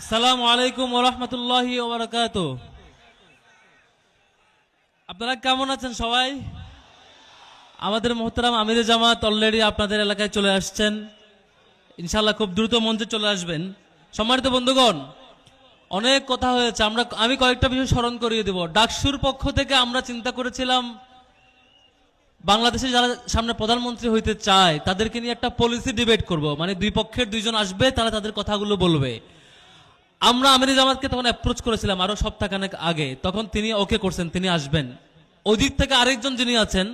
আসসালামু আলাইকুম ওয়া রাহমাতুল্লাহি ওয়া বারাকাতুহু। আপনারা কেমন আছেন সবাই? আমাদের মোহতারাম আমিরে জামাত অলরেডি আপনাদের এলাকায় চলে আসছেন, ইনশাআল্লাহ খুব দ্রুত মঞ্চে চলে আসবেন। সম্মানিত বন্ধুগণ, অনেক কথা হয়েছে, আমি কয়েকটা বিষয় স্মরণ করিয়ে দেব। ডাকসুর পক্ষ থেকে আমরা চিন্তা করেছিলাম বাংলাদেশে যারা সামনে প্রধানমন্ত্রী হইতে চায় তাদেরকে নিয়ে একটা পলিসি ডিবেট করব, মানে দুই পক্ষের দুইজন আসবে, তারা তাদের কথাগুলো বলবে। আমরা আমিরে জামাতকে তখন অ্যাপ্রোচ করেছিলাম আরো সপ্তাহখানেক আগে, তখন তিনি ওকে করছেন, তিনি আসবেন। ওই দিক থেকে আরেকজন যিনি আছেন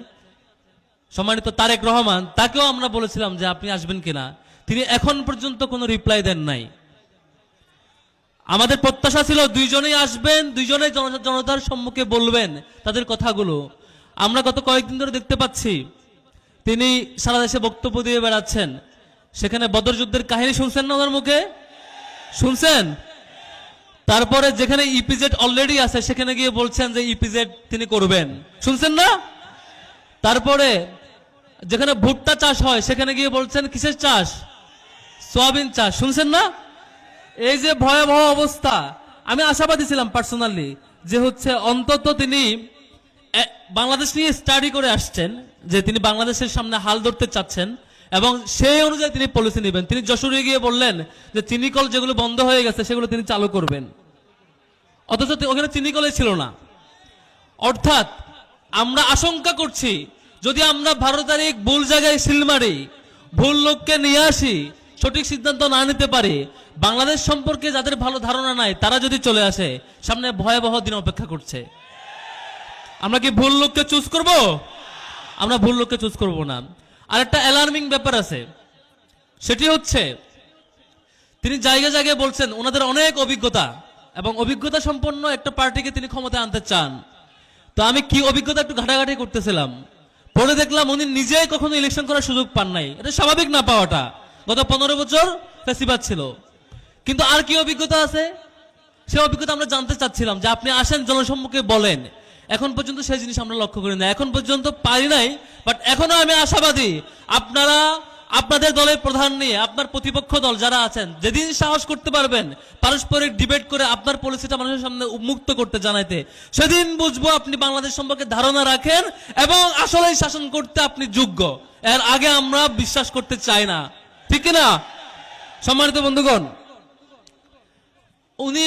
সম্মানিত তারেক রহমান, তাকেও আমরা বলেছিলাম যে আপনি আসবেন কিনা, তিনি এখন পর্যন্ত কোনো রিপ্লাই দেন নাই। আমাদের প্রত্যাশা ছিল দুইজনেই আসবেন, দুইজনেই জনতার সম্মুখে বলবেন তাদের কথাগুলো। আমরা গত কয়েকদিন ধরে দেখতে পাচ্ছি তিনি সারা দেশে বক্তব্য দিয়ে বেড়াচ্ছেন। সেখানে বদর যুদ্ধের কাহিনী শুনছেন না ওনার মুখে? শুনছেন? তারপরে যেখানে ইপিজেড অলরেডি আছে সেখানে গিয়ে বলছেন যে ইপিজেড তিনি করবেন, শুনছেন না? তারপরে যেখানে ভুট্টা চাষ হয় সেখানে গিয়ে বলছেন কিসের চাষ? সোয়াবিন চাষ, শুনছেন না? এই যে ভয়াবহ অবস্থা, আমি আশাবাদী ছিলাম পার্সোনালি যে হচ্ছে অন্তত তিনি বাংলাদেশ নিয়ে স্টাডি করে আসছেন, যে তিনি বাংলাদেশের সামনে হাল ধরতে চাচ্ছেন এবং সেই অনুযায়ী তিনি পলিসি নেবেন। তিনি যশোরে গিয়ে বললেন যে চিনিকল যেগুলো বন্ধ হয়ে গেছে সেগুলো তিনি চালু করবেন, অথচ ওখানে চিনিকলই ছিল না। অর্থাৎ আমরা আশঙ্কা করছি যদি আমরা 12 তারিখ ভুল জায়গায় সিল মারি, ভুল লোককে নিয়ে আসি, সঠিক সিদ্ধান্ত না নিতে পারি, বাংলাদেশ সম্পর্কে যাদের ভালো ধারণা নাই তারা যদি চলে আসে, সামনে ভয়াবহ দিন অপেক্ষা করছে। আমরা কি ভুল লোককে চুজ করব? আমরা ভুল লোককে চুজ করব না। আর একটা অ্যালার্মিং ব্যাপার আছে, সেটি হচ্ছে তিনি জায়গায় জায়গায় বলছেন ওনাদের অনেক অভিজ্ঞতা এবং অভিজ্ঞতা সম্পন্ন একটা পার্টিকে তিনি ক্ষমতায় আনতে চান। তো আমি কি অভিজ্ঞতা একটু ঘাটাঘাটি করতেছিলাম, পরে দেখলাম উনি নিজেই কখনো ইলেকশন করার সুযোগ পান নাই। এটা স্বাভাবিক না পাওয়াটা, গত 15 বছর ফেসিবাদ ছিল। কিন্তু আর কি অভিজ্ঞতা আছে সে অভিজ্ঞতা আমরা জানতে চাচ্ছিলাম, যে আপনি আসেন জনসম্মুখে বলেন। এখন পর্যন্ত সেই জিনিস আমরা লক্ষ্য করি না, এখন পর্যন্ত পারি নাই। বাট এখনো আমি আশাবাদী আপনারা আপনাদের দলের প্রধান নিয়ে আপনার প্রতিপক্ষ দল যারা আছেন, যেদিন সাহস করতে পারবেন পারস্পরিক ডিবেট করে আপনার পলিসিটা মানুষের সামনে উন্মুক্ত করতে জানাইতে, সেদিন বুঝবো আপনি বাংলাদেশ সম্পর্কে ধারণা রাখেন এবং আসলে শাসন করতে আপনি যোগ্য। এর আগে আমরা বিশ্বাস করতে চাই না, ঠিক না? সম্মানিত বন্ধুগণ, উনি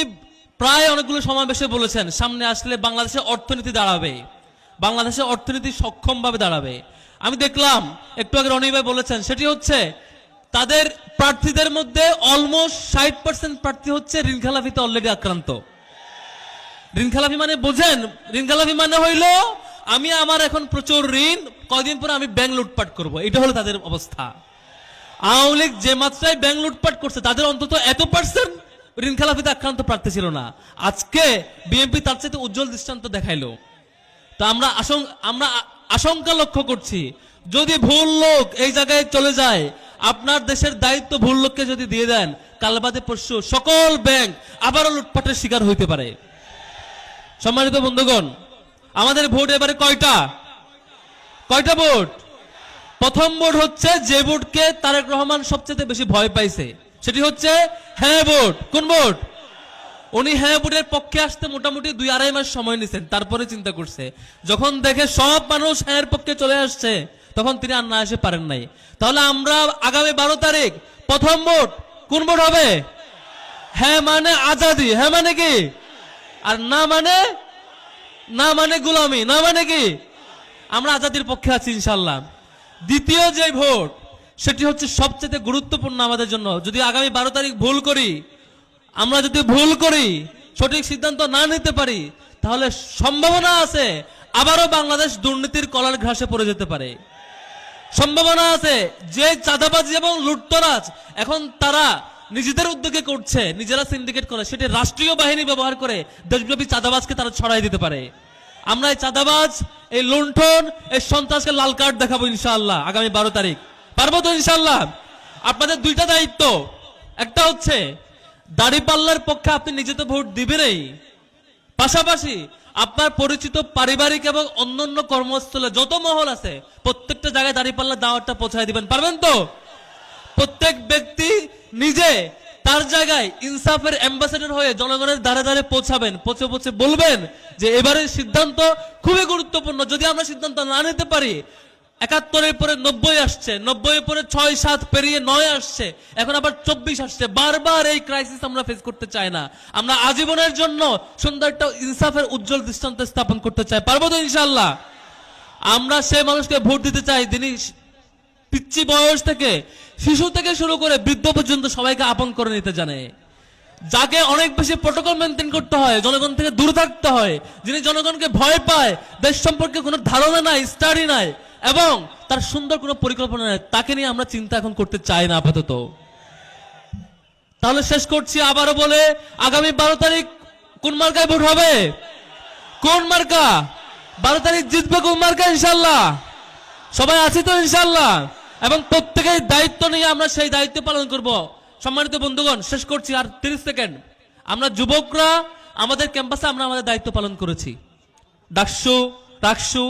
প্রায় অনেকগুলো সমাবেশে বলেছেন সামনে আসলে বাংলাদেশের অর্থনীতি দাঁড়াবে, বাংলাদেশের অর্থনীতি সক্ষম ভাবে দাঁড়াবে। আমি দেখলাম একটু আগে রনি ভাই বলেছেন, সেটি হচ্ছে তাদের প্রার্থীদের মধ্যে অলমোস্ট 60% প্রার্থী হচ্ছে ঋণখেলাপিতে অলরেডি আক্রান্ত। ঋণখেলাপি মানে বোঝেন? ঋণখেলাপি মানে হইল আমি আমার এখন প্রচুর ঋণ, কয়দিন পরে আমি ব্যাংক লুটপাট করব, এটা হলো তাদের অবস্থা। আওয়ামী লীগ যে মাত্রায় ব্যাংক লুটপাট করছে তাদের অন্তত এত পার্সেন্ট ঋণখেলাপিতে আক্রান্ত প্রার্থী ছিল না। আজকে বিএনপি তার চাইতে উজ্জ্বল দৃষ্টান্ত দেখাইলো। তা আমরা আশঙ্কা লক্ষ্য করছি যদি ভুল লোক এই জায়গায় চলে যায়, আপনার দেশের দায়িত্ব ভুল লোককে যদি দিয়ে দেন, কাল বাদে পরশু সকল ব্যাংক আবারও লুটপাটের শিকার হইতে পারে। সম্মানিত বন্ধুগণ, আমাদের ভোট এবারে কয়টা ভোট? প্রথম ভোট হচ্ছে যে ভোটকে তারেক রহমান সবচেয়ে বেশি ভয় পাইছে, সেটি হচ্ছে হ্যাঁ ভোট। কোন ভোট? উনি হ্যাঁ ভোটের পক্ষে আসতে মোটামুটি 2-2.5 মাস সময় নিছেন, তারপরে চিন্তা করছে। যখন দেখে সব মানুষ হ্যাঁ পক্ষে চলে আসছে, তখন তিনি আর না এসে পারেন নাই। তাহলে আমরা আগামী 12 তারিখ প্রথম ভোট কোন ভোট হবে? হ্যাঁ মানে আজাদি, হ্যাঁ মানে কি? আর না মানে গোলামি, না মানে কি? আমরা আজাদির পক্ষে আছি ইনশাল্লাহ। দ্বিতীয় যে ভোট, সেটি হচ্ছে সবচেয়ে গুরুত্বপূর্ণ আমাদের জন্য। যদি আগামী 12 তারিখ আমরা যদি ভুল করি, সঠিক সিদ্ধান্ত না নিতে পারি, তাহলে সম্ভাবনা আছে আবারও বাংলাদেশ দুর্নীতির কলার ঘাসে পড়ে যেতে পারে। সম্ভাবনা আছে যে চাঁদাবাজি এবং লুটতরাজ এখন তারা নিজেদের উদ্যোগে করছে, নিজেরা সিন্ডিকেট করে, সেটি রাষ্ট্রীয় বাহিনী ব্যবহার করে দেশব্যাপী চাঁদাবাজকে তারা ছড়াই দিতে পারে। আমরা এই চাঁদাবাজ, এই লুণ্ঠন, এই সন্ত্রাসকে লাল কার্ড দেখাবো ইনশাআল্লাহ আগামী 12 তারিখ। পারবো তো ইনশাআল্লাহ? আপনাদের দুইটা দায়িত্ব, একটা হচ্ছে দাঁড়িপাল্লার পক্ষে আপনি নিজে তো ভোট দিবেনই, পাশাপাশি আপনার পরিচিত পারিবারিক এবং অন্যান্য কর্মস্থলে যত মহল আছে প্রত্যেকটা জায়গায় দাঁড়িপাল্লার দাওয়াতটা পৌঁছায় দিবেন। পারবেন তো? প্রত্যেক ব্যক্তি নিজে তার জায়গায় ইনসাফের অ্যাম্বাসেডর হয়ে জনগণের দ্বারে দ্বারে পৌঁছাবেন, পৌঁছে পৌঁছে বলবেন যে এবারের সিদ্ধান্ত খুবই গুরুত্বপূর্ণ। যদি আমরা সিদ্ধান্ত না নিতে পারি, ৭১-এর পরে ৯০ আসছে, ৯০-এর পরে ৬-৭ পেরিয়ে ৯ আসছে, এখন আবার ২৪ আসছে। বারবার এই ক্রাইসিস আমরা ফেস করতে চাই না। আমরা আজীবনের জন্য সুন্দর একটা ইনসাফের উজ্জ্বল দৃষ্টান্ত স্থাপন করতে চাই। পারবো তো ইনশাআল্লাহ? আমরা সেই মানুষকে ভোট দিতে চাই যিনি পিচ্চি বয়স থেকে, শিশু থেকে শুরু করে বৃদ্ধ পর্যন্ত সবাইকে আপন করে নিতে জানে, যাকে অনেক বেশি প্রটোকল মেনটেন করতে হয়, জনগণ থেকে দূরে থাকতে হয়, যিনি জনগণকে ভয় পায়, দেশ সম্পর্কে কোনো ধারণা নাই, স্টাডি নাই, এবং তার সুন্দর কোনো পরিকল্পনা নেই, তাকে নিয়ে আমরা চিন্তা এখন করতে চাই না আপাতত। তাহলে শেষ করছি আবারও বলে, আগামী ১২ তারিখ কোন মার্কায় ভোট হবে? কোন মার্কা? ১২ তারিখ জিতবে কোন মার্কা? ইনশাল্লাহ সবাই আছি তো ইনশাল্লাহ, এবং প্রত্যেকেই দায়িত্ব নিয়ে আমরা সেই দায়িত্ব পালন করব। সম্মানিত বন্ধুগণ, শেষ করছি, আর 30 সেকেন্ড। আমরা যুবকরা আমাদের ক্যাম্পাসে আমরা আমাদের দায়িত্ব পালন করেছি। ডাকসু, রাকসু,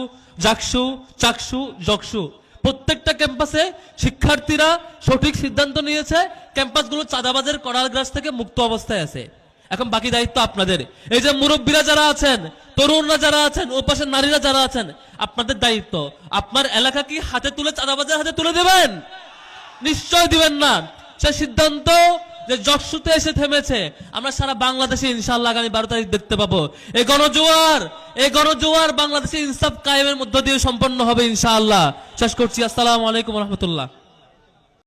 জাকসু, চাকসু, জকসু, প্রত্যেকটা ক্যাম্পাসে শিক্ষার্থীরা সঠিক সিদ্ধান্ত নিয়েছে। ক্যাম্পাসগুলো চাঁদাবাজের করাল গ্রাস থেকে মুক্ত অবস্থায় আছে। এখন বাকি দায়িত্ব আপনাদের। এই যে মুরব্বীরা যারা আছেন, তরুণরা যারা আছেন, ওপাশের নারীরা যারা আছেন, আপনাদের দায়িত্ব। আপনার এলাকা কি হাতে তুলে চাঁদাবাজের হাতে তুলে দেবেন? নিশ্চয় দিবেন না। সে সিদ্ধান্ত যে জকসুতে এসে থেমেছে, আমরা সারা বাংলাদেশে ইনশাআল্লাহ আগামী ১২ তারিখ দেখতে পাবো। এই গণজোয়ার বাংলাদেশে ইনসাফ কায়েমের মধ্য দিয়ে সম্পন্ন হবে ইনশাআল্লাহ। শেষ করছি। আসসালামু আলাইকুম রহমতুল্লাহ।